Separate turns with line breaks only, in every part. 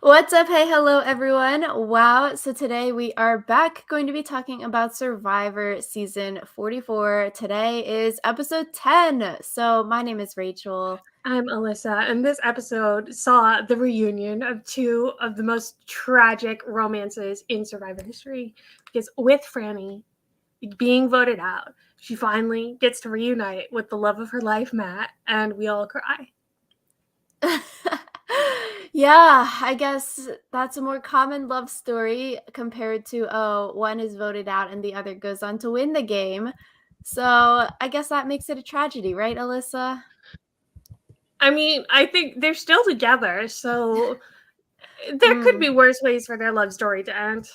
What's up? Hey, hello, everyone. Wow. So today we are back going to be talking about Survivor season 44. Today is episode 10. So my name is Rachel.
I'm Alyssa, and this episode saw the reunion of two of the most tragic romances in Survivor history. Because with Franny being voted out, she finally gets to reunite with the love of her life, Matt, and we all cry.
Yeah, I guess that's a more common love story compared to, oh, one is voted out and the other goes on to win the game. So I guess that makes it a tragedy, right, Alyssa?
I mean, I think they're still together, so there could
Mm,
be worse ways for their love story to end.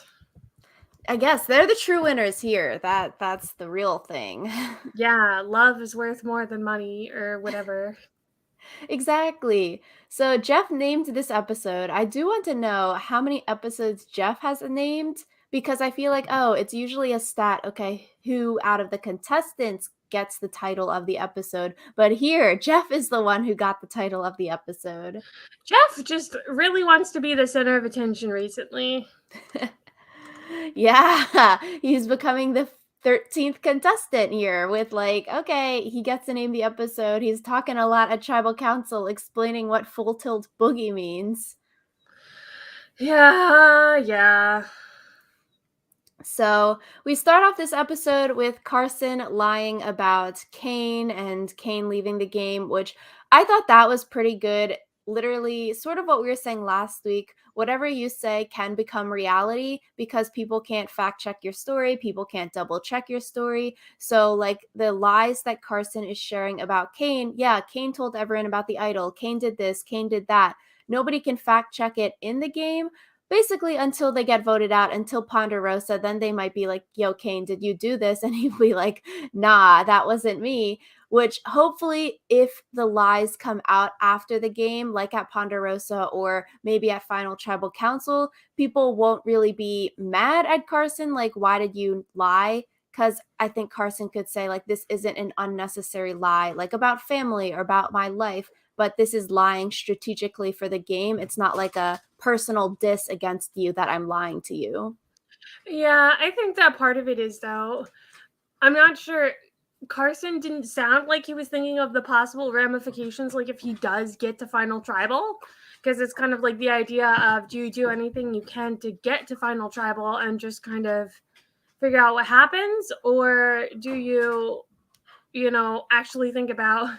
I guess they're the true winners here. That's the real thing.
Yeah, love is worth more than money or whatever.
Exactly. So Jeff named this episode. I do want to know how many episodes Jeff has named because I feel like, oh, it's usually a stat. Okay, who out of the contestants gets the title of the episode? But here, Jeff is the one who got the title of the episode.
Jeff just really wants to be the center of attention recently.
Yeah, he's becoming the 13th contestant here with like, okay, he gets to name the episode. He's talking a lot at tribal council explaining what full tilt boogie means.
Yeah.
So we start off this episode with Carson lying about Kane and Kane leaving the game, which I thought that was pretty good. Literally, sort of what we were saying last week. Whatever you say can become reality because people can't fact check your story, people can't double check your story. So, like the lies that Carson is sharing about Kane, yeah, Kane told everyone about the idol. Kane did this, Kane did that. Nobody can fact check it in the game, basically until they get voted out, until Ponderosa, then they might be like, yo, Kane, did you do this? And he'd be like, nah, that wasn't me. Which hopefully, if the lies come out after the game, like at Ponderosa or maybe at Final Tribal Council, people won't really be mad at Carson. Like, why did you lie? Because I think Carson could say, like, this isn't an unnecessary lie, like about family or about my life, but this is lying strategically for the game. It's not like a personal diss against you that I'm lying to you.
Yeah, I think that part of it is, though, I'm not sure. Carson didn't sound like he was thinking of the possible ramifications, like if he does get to Final Tribal, because it's kind of like the idea of do you do anything you can to get to Final Tribal and just kind of figure out what happens, or do actually think about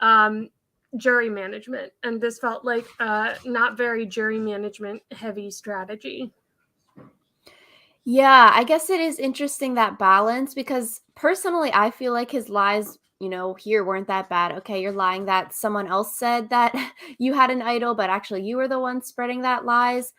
um, jury management? And this felt like not very jury management heavy strategy.
Yeah, I guess it is interesting that balance because personally, I feel like his lies, here weren't that bad. Okay, you're lying that someone else said that you had an idol, but actually you were the one spreading that lies.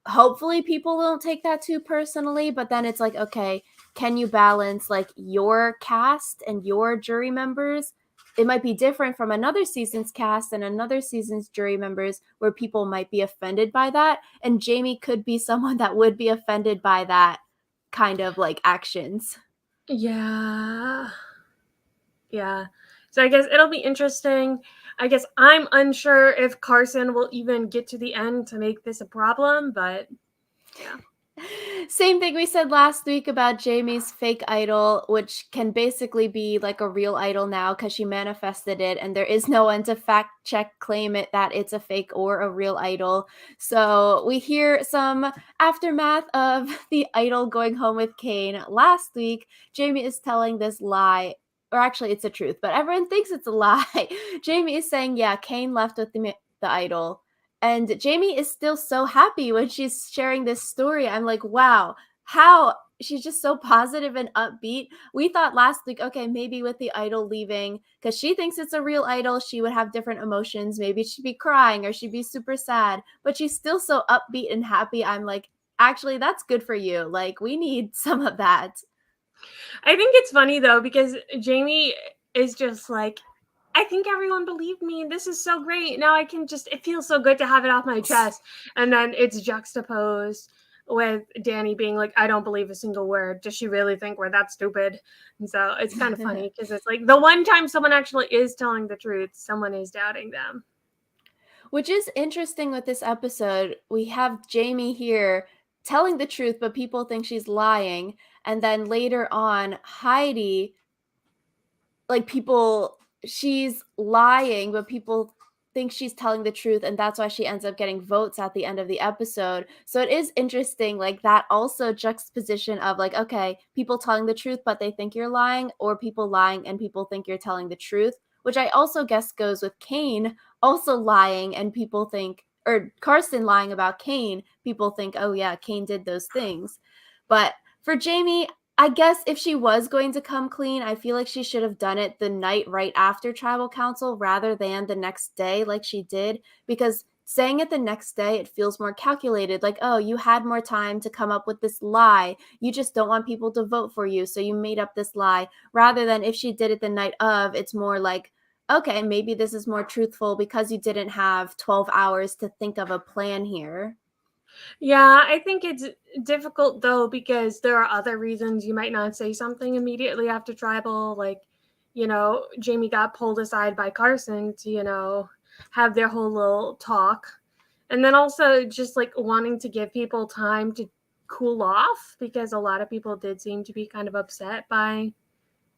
Hopefully people don't take that too personally, but then it's like, okay, can you balance like your cast and your jury members? It might be different from another season's cast and another season's jury members where people might be offended by that, and Jamie could be someone that would be offended by that kind of like actions.
Yeah. Yeah. So I guess it'll be interesting. I guess I'm unsure if Carson will even get to the end to make this a problem, but yeah.
Same thing we said last week about Jamie's fake idol, which can basically be like a real idol now because she manifested it, and there is no one to fact check claim it that it's a fake or a real idol. So we hear some aftermath of the idol going home with Kane. Last week, Jamie is telling this lie. Or actually, it's a truth, but everyone thinks it's a lie. Jamie is saying, yeah, Kane left with the idol. And Jamie is still so happy when she's sharing this story. I'm like, wow, how she's just so positive and upbeat. We thought last week, okay, maybe with the idol leaving, because she thinks it's a real idol, she would have different emotions. Maybe she'd be crying or she'd be super sad, but she's still so upbeat and happy. I'm like, actually, that's good for you. Like, we need some of that.
I think it's funny though because Jamie is just like, I think everyone believed me. This is so great. Now I can just, it feels so good to have it off my chest. And then it's juxtaposed with Danny being like, I don't believe a single word. Does she really think we're that stupid? And so it's kind of funny because it's like the one time someone actually is telling the truth, someone is doubting them.
Which is interesting with this episode. We have Jamie here telling the truth, but people think she's lying. And then later on, Heidi, like people she's lying, but people think she's telling the truth, and that's why she ends up getting votes at the end of the episode. So it is interesting, like that also juxtaposition of like, okay, people telling the truth, but they think you're lying, or people lying and people think you're telling the truth, which I also guess goes with Kane also lying and people think, or Carson lying about Kane, people think, oh yeah, Kane did those things. But for Jamie, I guess if she was going to come clean, I feel like she should have done it the night right after tribal council rather than the next day like she did, because saying it the next day, it feels more calculated. Like, oh, you had more time to come up with this lie. You just don't want people to vote for you, so you made up this lie. Rather than if she did it the night of, it's more like, okay, maybe this is more truthful because you didn't have 12 hours to think of a plan here.
Yeah, I think it's difficult though because there are other reasons you might not say something immediately after tribal. Like, Jamie got pulled aside by Carson to, have their whole little talk. And then also just like wanting to give people time to cool off because a lot of people did seem to be kind of upset by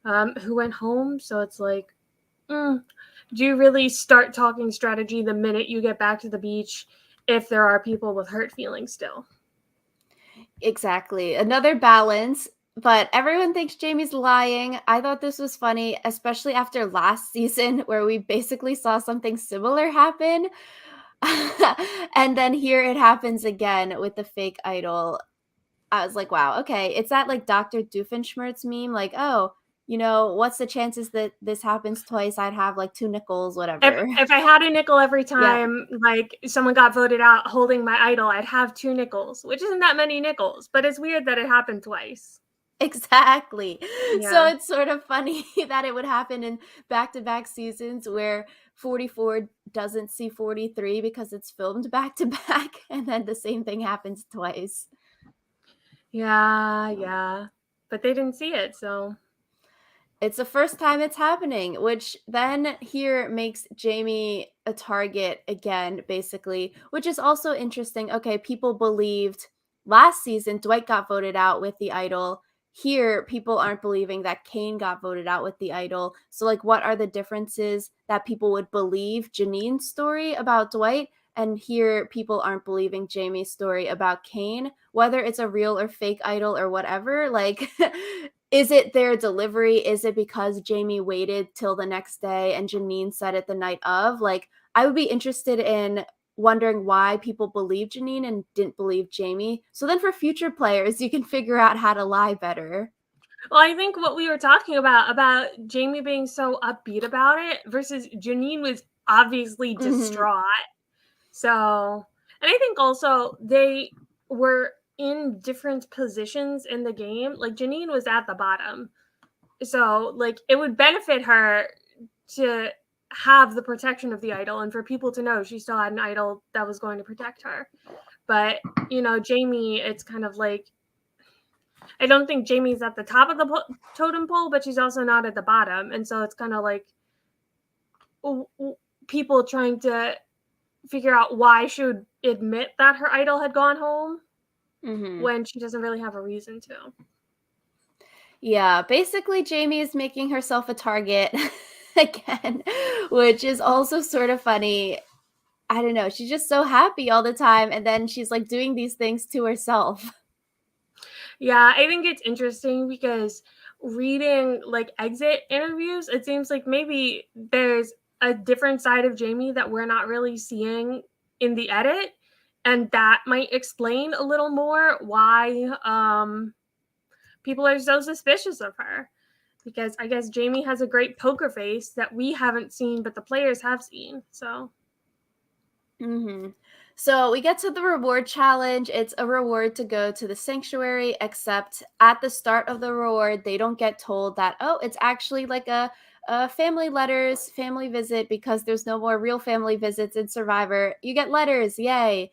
who went home. So it's like, do you really start talking strategy the minute you get back to the beach if there are people with hurt feelings still?
Exactly. Another balance, but everyone thinks Jamie's lying. I thought this was funny, especially after last season where we basically saw something similar happen. And then here it happens again with the fake idol. I was like, wow, okay. It's that like Dr. Doofenshmirtz meme, like, oh, what's the chances that this happens twice? I'd have like 2 nickels,
If
whatever.
if I had a nickel every
Yeah.
time, like, someone got voted out holding my idol, I'd have 2 nickels, which isn't that many nickels, but it's weird that it happened twice.
Exactly. So
Yeah.
it's sort of funny that it would happen in back-to-back seasons where 44 doesn't see 43 because it's filmed back to back, and then the same thing happens twice.
Yeah, yeah. But they didn't see it, so
It's the first time it's happening, which then here makes Jamie a target again, basically, which is also interesting. Okay, people believed last season Dwight got voted out with the idol. Here, people aren't believing that Kane got voted out with the idol. So, like, what are the differences that people would believe Janine's story about Dwight? And here, people aren't believing Jamie's story about Kane, whether it's a real or fake idol or whatever. Like, is it their delivery? Is it because Jamie waited till the next day and Janine said it the night of? Like, I would be interested in wondering why people believe Janine and didn't believe Jamie. So then for future players, you can figure out how to lie better.
well, I think what we were talking about Jamie being so upbeat about it versus Janine was obviously
Mhm.
distraught. So, and I think also they were in different positions in the game. Like Janine was at the bottom. So, like it would benefit her to have the protection of the idol and for people to know she still had an idol that was going to protect her. But, Jamie, it's kind of like I don't think Jamie's at the top of the totem pole, but she's also not at the bottom. And so it's kind of like people trying to figure out why she would admit that her idol had gone home
Mhm.
when she doesn't really have a reason to.
Yeah, basically Jamie is making herself a target again, which is also sort of funny. I don't know, she's just so happy all the time and then she's like doing these things to herself.
Yeah, I think it's interesting because reading like exit interviews, it seems like maybe there's a different side of Jamie that we're not really seeing in the edit. And that might explain a little more why people are so suspicious of her. Because I guess Jamie has a great poker face that we haven't seen, but the players have seen. So
Mhm. So we get to the reward challenge. It's a reward to go to the sanctuary, except at the start of the reward, they don't get told that, oh, it's actually like a family letters, family visit, because there's no more real family visits in Survivor. You get letters, yay.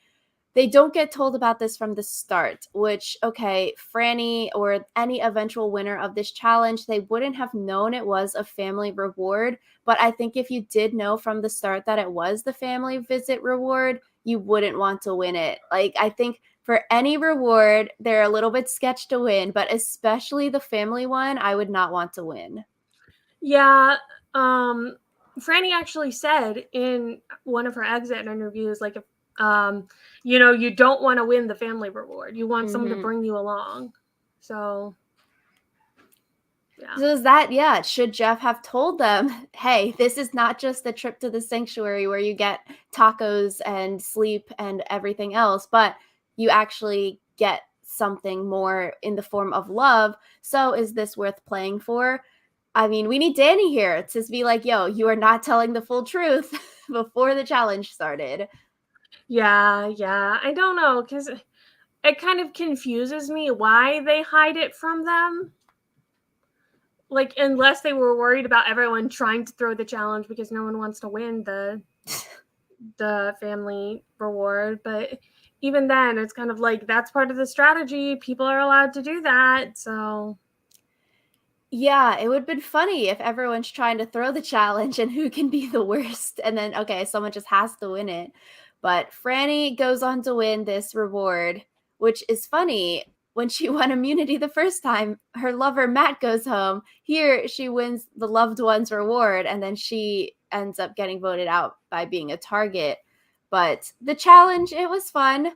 They don't get told about this from the start, which, okay, Franny or any eventual winner of this challenge, they wouldn't have known it was a family reward. But I think if you did know from the start that it was the family visit reward, you wouldn't want to win it. Like, I think for any reward, they're a little bit sketched to win, but especially the family one, I would not want to win.
Yeah, Franny actually said in one of her exit interviews, like, if you don't want to win the family reward, you want someone to
Mm-hmm.
bring you along. So, yeah.
So is that, yeah, should Jeff have told them, hey, this is not just a trip to the sanctuary where you get tacos and sleep and everything else, but you actually get something more in the form of love. So is this worth playing for? I mean, we need Danny here to be like, yo, you are not telling the full truth before the challenge started.
Yeah. I don't know, because it kind of confuses me why they hide it from them. Like, unless they were worried about everyone trying to throw the challenge because no one wants to win the family reward. But even then, it's kind of like that's part of the strategy. People are allowed to do that. So,
Yeah, it would have been funny if everyone's trying to throw the challenge and who can be the worst. And then, okay, someone just has to win it. But Franny goes on to win this reward, which is funny. When she won immunity the first time, her lover Matt goes home. Here, she wins the loved one's reward, and then she ends up getting voted out by being a target. But the challenge, it was fun.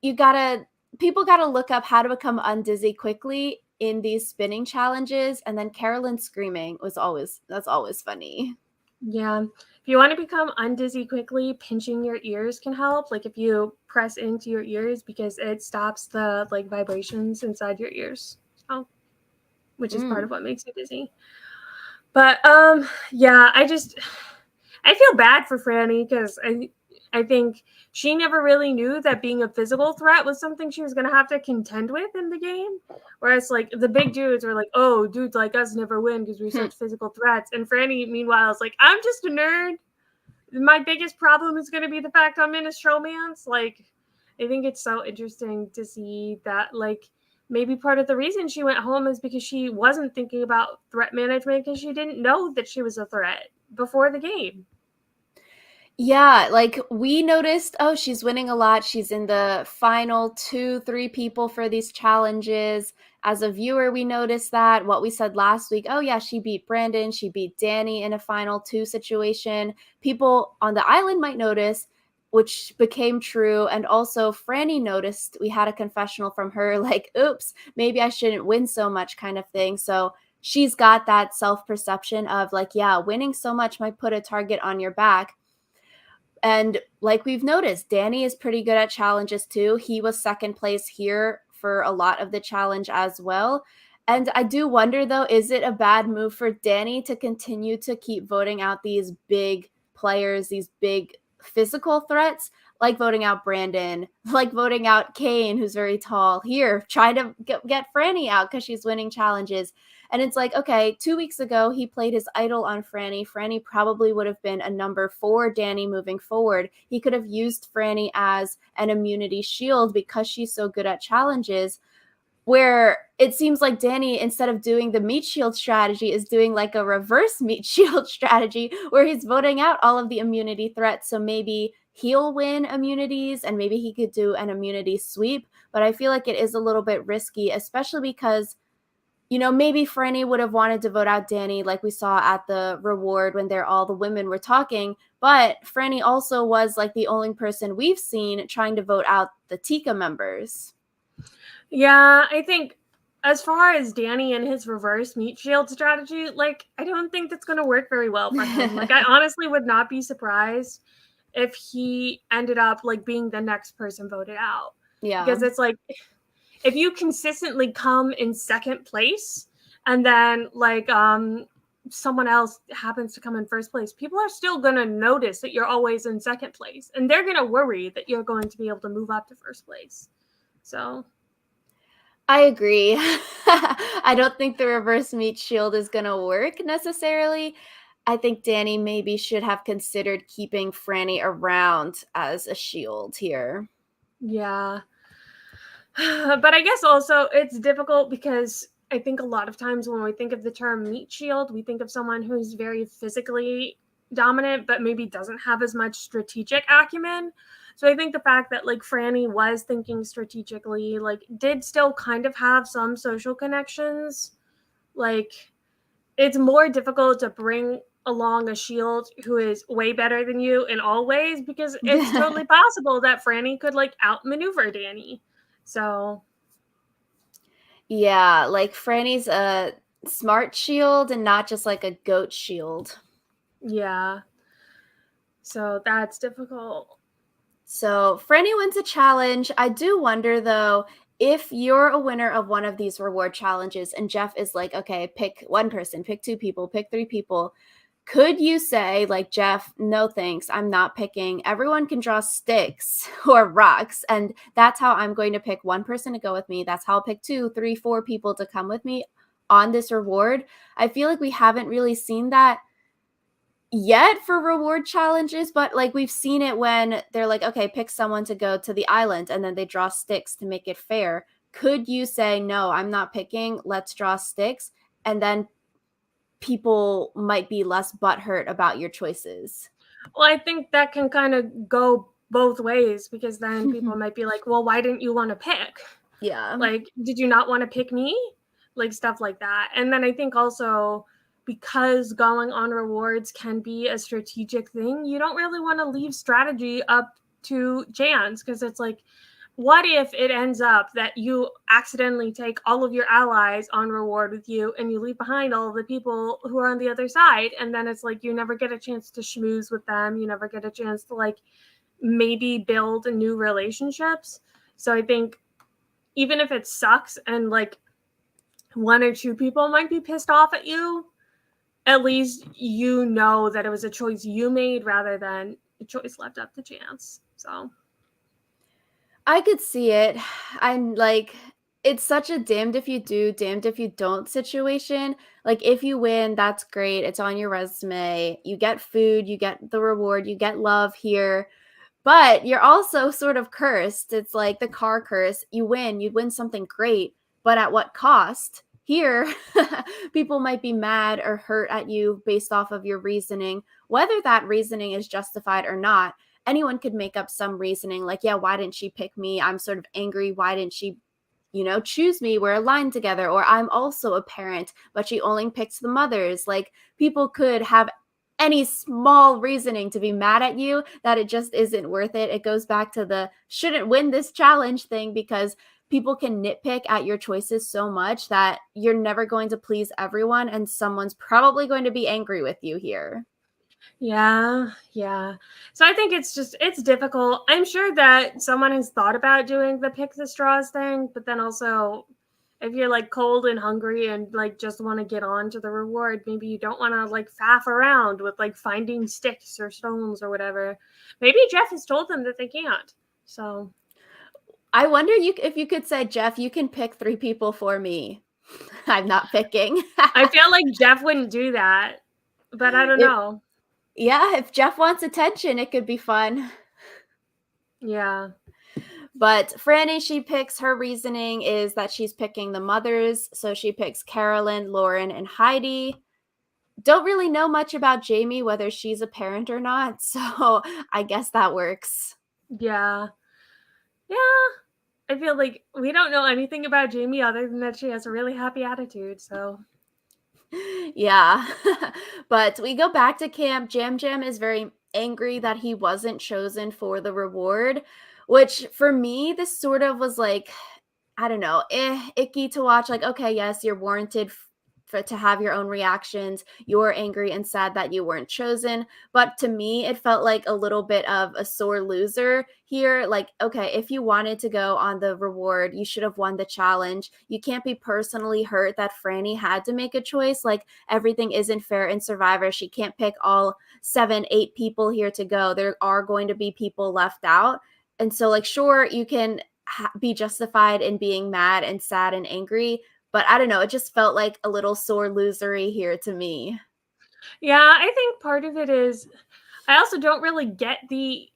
You gotta People gotta look up how to become undizzy quickly in these spinning challenges, and then Carolyn screaming that's always funny.
yeah. If you want to become undizzy quickly, pinching your ears can help. Like, if you press into your ears, because it stops the like vibrations inside your ears. So, which is part of
Mm.
what makes you dizzy. But yeah, I feel bad for Franny, because I think she never really knew that being a physical threat was something she was going to have to contend with in the game. Whereas, like, the big dudes were like, oh, dudes like us never win because we're such physical threats. And Franny, meanwhile, is like, I'm just a nerd. My biggest problem is going to be the fact I'm in a showmance. Like, I think it's so interesting to see that, like, maybe part of the reason she went home is because she wasn't thinking about threat management, because she didn't know that she was a threat before the game.
Yeah, like, we noticed, oh, she's winning a lot. She's in the final 2, 3 people for these challenges. As a viewer, we noticed that. What we said last week, oh, yeah, she beat Brandon, she beat Danny in a final 2 situation. People on the island might notice, which became true. And also, Franny noticed, we had a confessional from her, like, oops, maybe I shouldn't win so much kind of thing. So she's got that self-perception of, like, yeah, winning so much might put a target on your back. And like we've noticed, Danny is pretty good at challenges too. He was second place here for a lot of the challenge as well. And I do wonder though, is it a bad move for Danny to continue to keep voting out these big players, these big physical threats, like voting out Brandon, like voting out Kane, who's very tall? Here, try to get Franny out because she's winning challenges. And it's like, okay, 2 weeks ago, he played his idol on Franny. Franny probably would have been a number for Danny moving forward. He could have used Franny as an immunity shield because she's so good at challenges. Where it seems like Danny, instead of doing the meat shield strategy, is doing like a reverse meat shield strategy where he's voting out all of the immunity threats. So maybe he'll win immunities and maybe he could do an immunity sweep. But I feel like it is a little bit risky, especially because maybe Franny would have wanted to vote out Danny like we saw at the reward when all the women were talking. But Franny also was like the only person we've seen trying to vote out the Tika members.
Yeah, I think as far as Danny and his reverse meat shield strategy, like, I don't think that's going to work very well for him. Like, I honestly would not be surprised if he ended up like being the next person voted out.
Yeah.
Because it's like, if you consistently come in second place and then like someone else happens to come in first place, people are still going to notice that you're always in second place, and they're going to worry that you're going to be able to move up to first place. So
I agree. I don't think the reverse meat shield is going to work necessarily. I think Danny maybe should have considered keeping Franny around as a shield here.
Yeah. But I guess also it's difficult because I think a lot of times when we think of the term meat shield, we think of someone who's very physically dominant, but maybe doesn't have as much strategic acumen. So I think the fact that like Franny was thinking strategically, like did still kind of have some social connections, like it's more difficult to bring along a shield who is way better than you in all ways because it's totally possible that Franny could like outmaneuver Danny. So
Yeah, like Franny's a smart shield and not just like a goat shield.
yeah. So that's difficult.
So Franny wins a challenge. I do wonder though, if you're a winner of one of these reward challenges and Jeff is like, okay, pick one person, pick two people, pick three people, could you say, like, Jeff, no thanks, I'm not picking. Everyone can draw sticks or rocks, and that's how I'm going to pick one person to go with me. That's how I'll pick two, three, four people to come with me on this reward. I feel like we haven't really seen that yet for reward challenges, but like we've seen it when they're like, okay, pick someone to go to the island, and then they draw sticks to make it fair. Could you say, no, I'm not picking, let's draw sticks, and then people might be less butthurt about your choices?
Well, I think that can kind of go both ways because then people might be like, well, why didn't you want to pick?
Yeah.
Like, did you not want to pick me? Like, stuff like that. And then I think also because going on rewards can be a strategic thing, you don't really want to leave strategy up to chance because it's like, what if it ends up that you accidentally take all of your allies on reward with you and you leave behind all of the people who are on the other side? And then it's like you never get a chance to schmooze with them. You never get a chance to like maybe build new relationships. So I think even if it sucks and like one or two people might be pissed off at you, at least you know that it was a choice you made rather than a choice left up to chance. So
I could see it. I'm like, it's such a damned if you do, damned if you don't situation. Like, if you win, that's great. It's on your resume. You get food, you get the reward, you get love here. But you're also sort of cursed. It's like the car curse. You'd win something great, but at what cost? Here, people might be mad or hurt at you based off of your reasoning. Whether that reasoning is justified or not, anyone could make up some reasoning like, yeah, why didn't she pick me? I'm sort of angry. Why didn't she, choose me? We're aligned together. Or I'm also a parent, but she only picks the mothers. Like, people could have any small reasoning to be mad at you that it just isn't worth it. It goes back to the shouldn't win this challenge thing because people can nitpick at your choices so much that you're never going to please everyone, and someone's probably going to be angry with you here.
yeah, yeah. So I think it's difficult. I'm sure that someone has thought about doing the pick the straws thing, but then also if you're like cold and hungry and like just want to get on to the reward, maybe you don't want to like faff around with like finding sticks or stones or whatever. Maybe Jeff has told them that they can't. So
I wonder if you could say, Jeff, you can pick three people for me. I'm not picking.
I feel like Jeff wouldn't do that, but I don't
If,
know.
yeah, if Jeff wants attention, it could be fun.
Yeah.
But Franny, she picks, her reasoning is that she's picking the mothers. So she picks Carolyn, Lauren, and Heidi. Don't really know much about Jamie, whether she's a parent or not. So I guess that works.
Yeah. Yeah. I feel like we don't know anything about Jamie other than that she has a really happy attitude. So,
Yeah. But we go back to camp. Jam Jam is very angry that he wasn't chosen for the reward, which for me, this sort of was like, I don't know, icky to watch. Like, okay, yes, you're warranted for to have your own reactions. You're angry and sad that you weren't chosen. But to me, it felt like a little bit of a sore loser here. Like, okay, if you wanted to go on the reward, you should have won the challenge. You can't be personally hurt that Franny had to make a choice. Like, everything isn't fair in Survivor. She can't pick all seven, eight people here to go. There are going to be people left out. And so, like, sure, you can be justified in being mad and sad and angry, but I don't know, it just felt like a little sore losery here to me.
yeah, I think part of it is I also don't really get the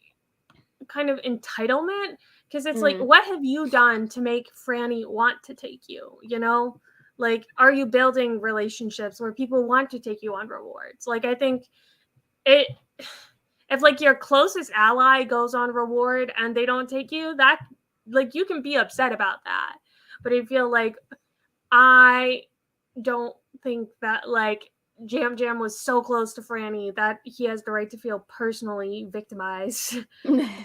kind of entitlement, because it's like,
Mm.
what have you done to make Franny want to take you? You know, like, are you building relationships where people want to take you on rewards? Like, I think it, if like your closest ally goes on reward and they don't take you, that, like, you can be upset about that. But I feel like, I don't think that, like, Jam Jam was so close to Franny that he has the right to feel personally victimized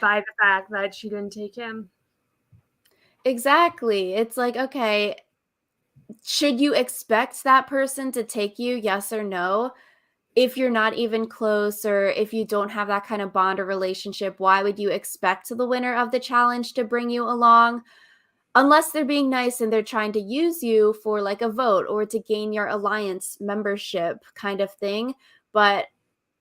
by the fact that she didn't take him.
Exactly. It's like, okay, should you expect that person to take you? Yes or no? If you're not even close or if you don't have that kind of bond or relationship, why would you expect the winner of the challenge to bring you along? Unless they're being nice and they're trying to use you for like a vote or to gain your alliance membership kind of thing. But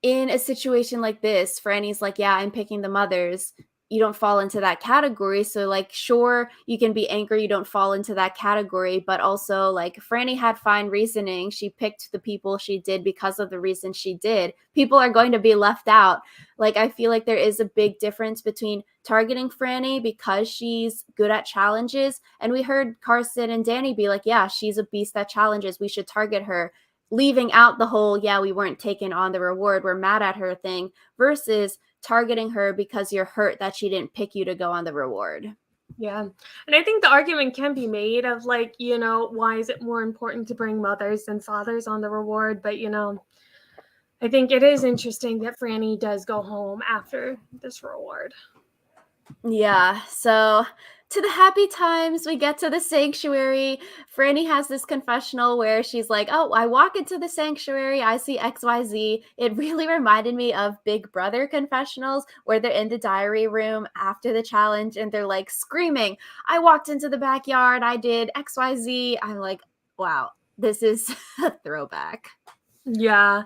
in a situation like this, Franny's like, "Yeah, I'm picking the mothers." You don't fall into that category. So, like, sure, you can be angry you don't fall into that category, but also, like, Franny had fine reasoning. She picked the people she did because of the reason she did. People are going to be left out. Like, I feel like there is a big difference between targeting Franny because she's good at challenges. And we heard Carson and Danny be like, "Yeah, she's a beast at challenges. We should target her." Leaving out the whole, yeah, we weren't taken on the reward, we're mad at her thing, versus targeting her because you're hurt that she didn't pick you to go on the reward.
Yeah. And I think the argument can be made of, like, you know, why is it more important to bring mothers than fathers on the reward? But, you know, I think it is interesting that Franny does go home after this reward.
Yeah, so to the happy times, we get to the sanctuary. Franny has this confessional where she's like, "Oh, I walk into the sanctuary, I see XYZ." It really reminded me of Big Brother confessionals where they're in the diary room after the challenge and they're like screaming, "I walked into the backyard, I did XYZ." I'm like, wow, this is a throwback.
Yeah.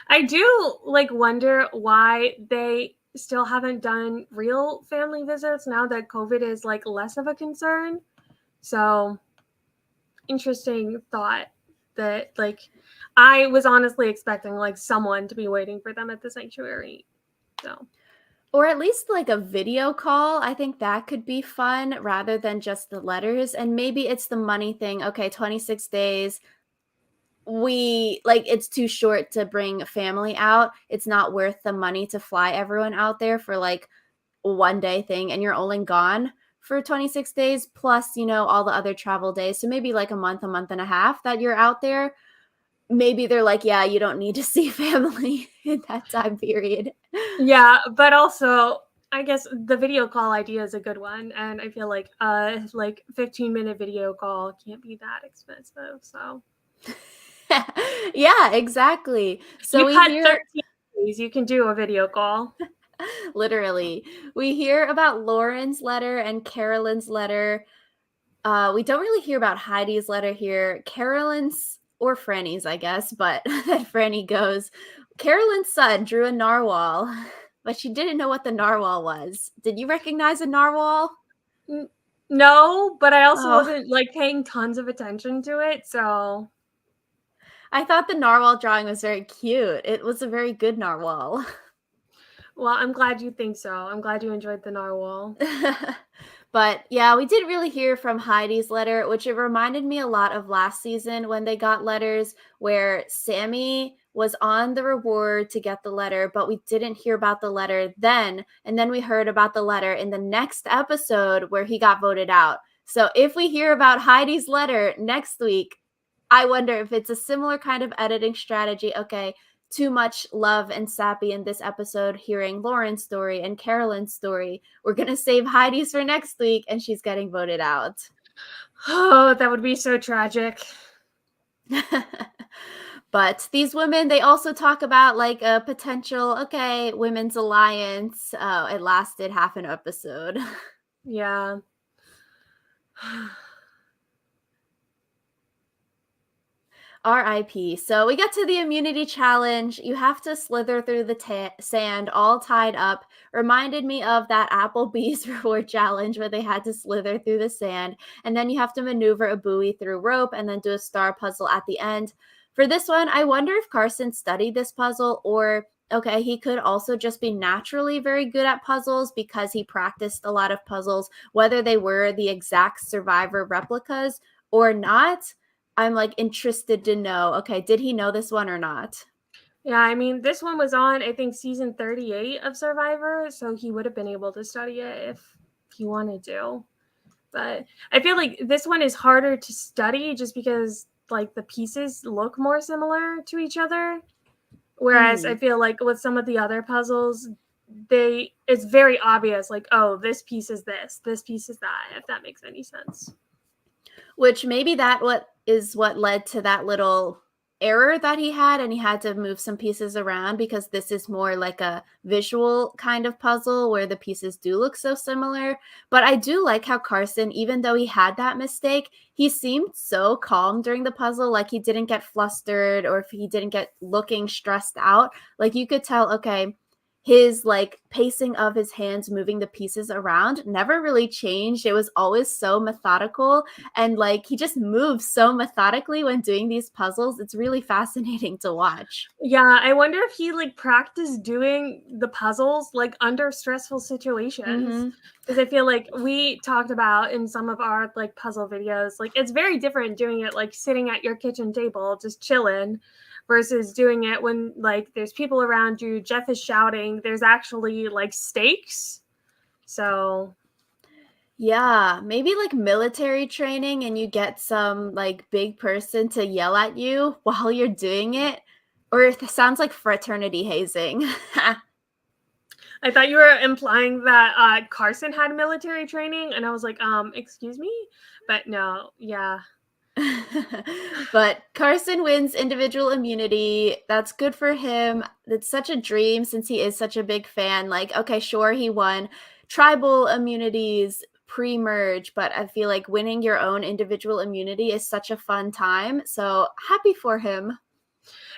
I do, like, wonder why they still haven't done real family visits now that COVID is, like, less of a concern. So, interesting thought that, like, I was honestly expecting, like, someone to be waiting for them at the sanctuary. So,
Or at least like a video call. I think that could be fun rather than just the letters. And maybe it's the money thing. Okay, 26 days. We like it's too short to bring a family out. It's not worth the money to fly everyone out there for like a 1 day thing and you're only gone for 26 days plus, all the other travel days. So maybe like a month and a half that you're out there. Maybe they're like, yeah, you don't need to see family in that time period.
yeah, but also, I guess the video call idea is a good one, and I feel like 15-minute video call can't be that expensive. So,
Yeah, exactly. So
you
we
cut
hear
13 days, you can do a video call.
literally, we hear about Lauren's letter and Carolyn's letter. We don't really hear about Heidi's letter here. Carolyn's or Franny's, I guess, but that Franny goes, Carolyn's son drew a narwhal, but she didn't know what the narwhal was. Did you recognize a narwhal?
N- No, but I also
Oh,
wasn't like paying tons of attention to it, so
I thought the narwhal drawing was very cute. It was a very good narwhal.
well, I'm glad you think so. I'm glad you enjoyed the narwhal.
But yeah, we didn't really hear from Heidi's letter, which it reminded me a lot of last season when they got letters where Sammy was on the reward to get the letter, but we didn't hear about the letter then. And then we heard about the letter in the next episode where he got voted out. So if we hear about Heidi's letter next week, I wonder if it's a similar kind of editing strategy. Okay, too much love and sappy in this episode, hearing Lauren's story and Carolyn's story. We're going to save Heidi's for next week, and she's getting voted out.
Oh, that would be so tragic.
But these women, they also talk about like a potential, okay, women's alliance. It lasted half an episode.
Yeah.
RIP. So we get to the immunity challenge. You have to slither through the sand all tied up. Reminded me of that Applebee's reward challenge where they had to slither through the sand. And then you have to maneuver a buoy through rope and then do a star puzzle at the end. For this one, I wonder if Carson studied this puzzle or Okay, he could also just be naturally very good at puzzles because he practiced a lot of puzzles, whether they were the exact Survivor replicas or not. I'm like interested to know, okay, did he know this one or not?
Yeah, I mean, this one was on, I think, season 38 of Survivor, so he would have been able to study it if he wanted to. But I feel like this one is harder to study just because like the pieces look more similar to each other. Whereas I
Mhm.
feel like with some of the other puzzles, it's very obvious, like, oh, this piece is this piece is that, if that makes any sense.
Which maybe what led to that little error that he had, and he had to move some pieces around because this is more like a visual kind of puzzle where the pieces do look so similar. But I do like how Carson, even though he had that mistake, he seemed so calm during the puzzle, like he didn't get flustered or if he didn't get looking stressed out. Like you could tell, okay, his like pacing of his hands moving the pieces around never really changed. It was always so methodical, and like he just moves so methodically when doing these puzzles. It's really fascinating to watch.
Yeah, I wonder if he like practiced doing the puzzles like under stressful situations.
Mm-hmm.
Because I feel like we talked about in some of our like puzzle videos, like it's very different doing it like sitting at your kitchen table, just chilling, versus doing it when like there's people around you, Jeff is shouting, there's actually like stakes. So
Yeah, maybe like military training and you get some like big person to yell at you while you're doing it. Or it sounds like fraternity hazing.
I thought you were implying that Carson had military training, and I was like, excuse me? But no, yeah.
But Carson wins individual immunity. That's good for him. It's such a dream since he is such a big fan. Like, okay, sure, he won tribal immunities pre merge, but I feel like winning your own individual immunity is such a fun time. So happy for him.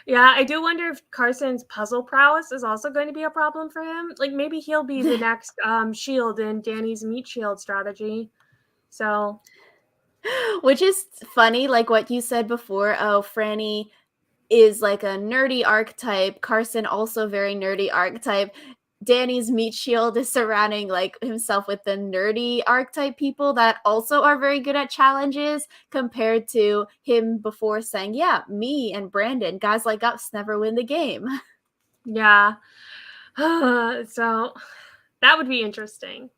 Yeah, I do wonder if Carson's puzzle prowess is also going to be a problem for him. Like maybe he'll be the next shield in Danny's meat shield strategy. So
Which is funny, like what you said before. Oh, Franny is like a nerdy archetype. Carson also very nerdy archetype. Danny's meat shield is surrounding like himself with the nerdy archetype people that also are very good at challenges compared to him before saying, yeah, me and Brandon, guys like us never win the game.
yeah. So that would be interesting.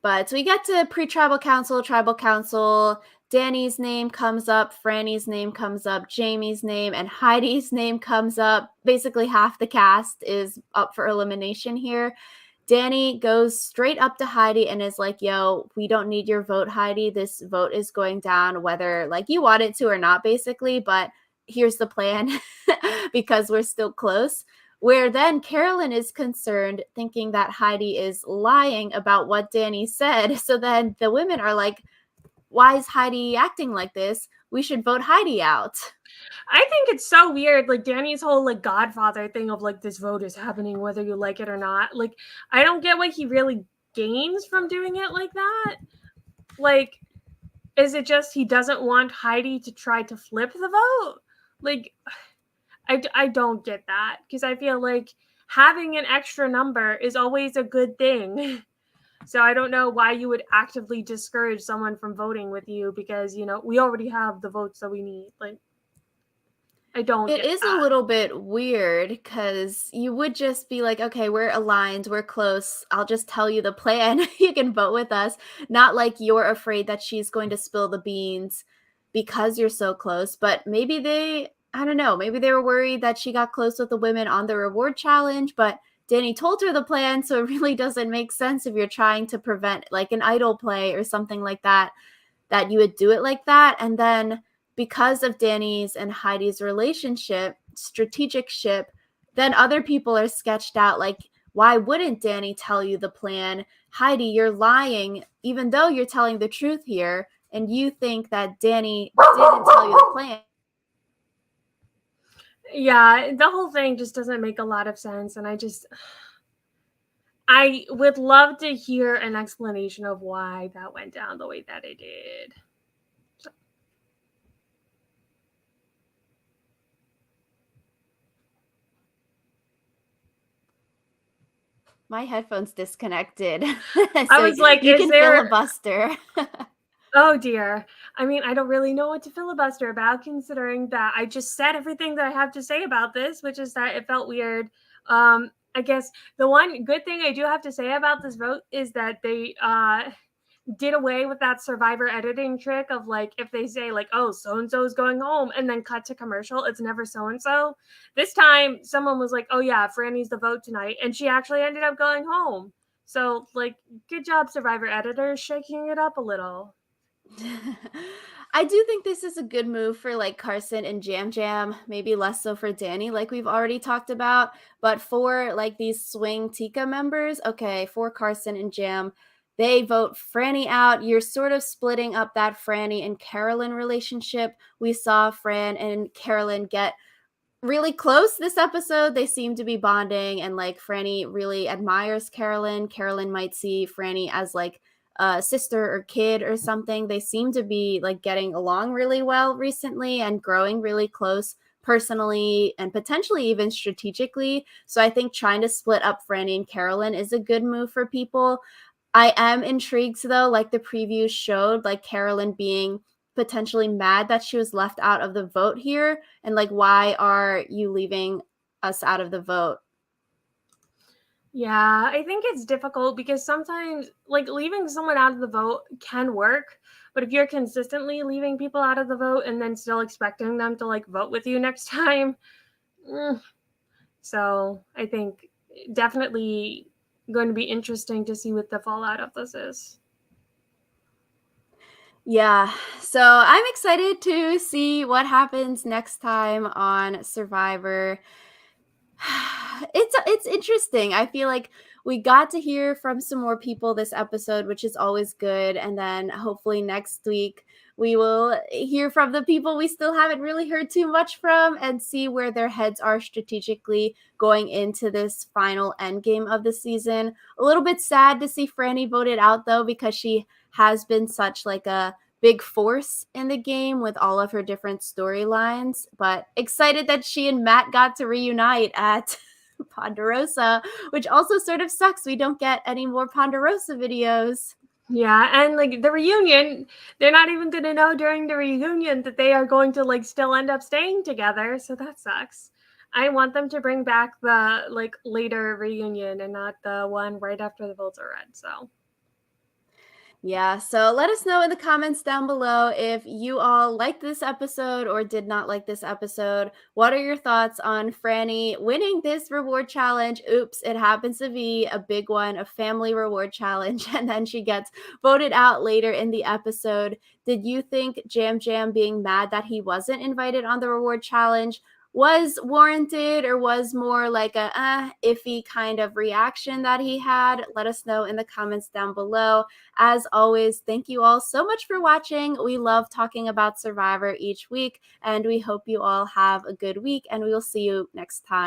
But we get to pre-tribal council, tribal council. Danny's name comes up, Franny's name comes up, Jamie's name, and Heidi's name comes up. Basically, half the cast is up for elimination here. Danny goes straight up to Heidi and is like, yo, we don't need your vote, Heidi. This vote is going down, whether like you want it to or not, basically. But here's the plan because we're still close. Where then Carolyn is concerned, thinking that Heidi is lying about what Danny said. So then the women are like, why is Heidi acting like this? We should vote Heidi out.
I think it's so weird, like Danny's whole like Godfather thing of like this vote is happening whether you like it or not. Like I don't get what he really gains from doing it like that. Like is it just he doesn't want Heidi to try to flip the vote? Like I don't get that because I feel like having an extra number is always a good thing. So I don't know why you would actively discourage someone from voting with you because, you know, we already have the votes that we need. Like, I don't
It
get
is a
that.
little bit weird because you would just be like, okay, we're aligned, we're close. I'll just tell you the plan. You can vote with us. Not like you're afraid that she's going to spill the beans because you're so close. But maybe I don't know, maybe they were worried that she got close with the women on the reward challenge. But Danny told her the plan. So it really doesn't make sense if you're trying to prevent like an idol play or something like that, that you would do it like that. And then because of Danny's and Heidi's relationship, strategic ship, then other people are sketched out like, why wouldn't Danny tell you the plan? Heidi, you're lying, even though you're telling the truth here, and you think that Danny didn't tell you the plan.
Yeah, the whole thing just doesn't make a lot of sense. And I would love to hear an explanation of why that went down the way that it did. So,
My headphones disconnected.
I
So
was like,
you
is
can
there
filibuster.
Oh dear. I mean, I don't really know what to filibuster about considering that I just said everything that I have to say about this, which is that it felt weird. I guess the one good thing I do have to say about this vote is that they did away with that survivor editing trick of like if they say like, oh, so and so is going home and then cut to commercial, it's never so and so. This time someone was like, oh yeah, Franny's the vote tonight, and she actually ended up going home. So like, good job, survivor editors, shaking it up a little.
I do think this is a good move for like Carson and Jam Jam, maybe less so for Danny, like we've already talked about. But for like these swing Tika members, okay, for Carson and Jam, they vote Franny out. You're sort of splitting up that Franny and Carolyn relationship. We saw Fran and Carolyn get really close this episode. They seem to be bonding, and like Franny really admires Carolyn. Carolyn might see Franny as like a sister or kid or something. They seem to be like getting along really well recently and growing really close personally and potentially even strategically. So I think trying to split up Franny and Carolyn is a good move for people. I am intrigued though, like the previews showed, like Carolyn being potentially mad that she was left out of the vote here, and like why are you leaving us out of the vote?
Yeah, I think it's difficult because sometimes, like, leaving someone out of the vote can work, but if you're consistently leaving people out of the vote and then still expecting them to, like, vote with you next time, mm. So I think definitely going to be interesting to see what the fallout of this is.
Yeah, so I'm excited to see what happens next time on Survivor. It's interesting. I feel like we got to hear from some more people this episode, which is always good. And then hopefully next week we will hear from the people we still haven't really heard too much from and see where their heads are strategically going into this final end game of the season. A little bit sad to see Franny voted out though, because she has been such like a big force in the game with all of her different storylines, but excited that she and Matt got to reunite at Ponderosa, which also sort of sucks. We don't get any more Ponderosa videos.
Yeah, and like the reunion, they're not even going to know during the reunion that they are going to like still end up staying together, so that sucks. I want them to bring back the like later reunion and not the one right after the votes are read. So
Yeah, so let us know in the comments down below if you all liked this episode or did not like this episode. What are your thoughts on Franny winning this reward challenge? Oops, it happens to be a big one, a family reward challenge, and then she gets voted out later in the episode. Did you think Jam Jam being mad that he wasn't invited on the reward challenge was warranted, or was more like a iffy kind of reaction that he had? Let us know in the comments down below. As always, thank you all so much for watching. We love talking about Survivor each week, and we hope you all have a good week, and we will see you next time.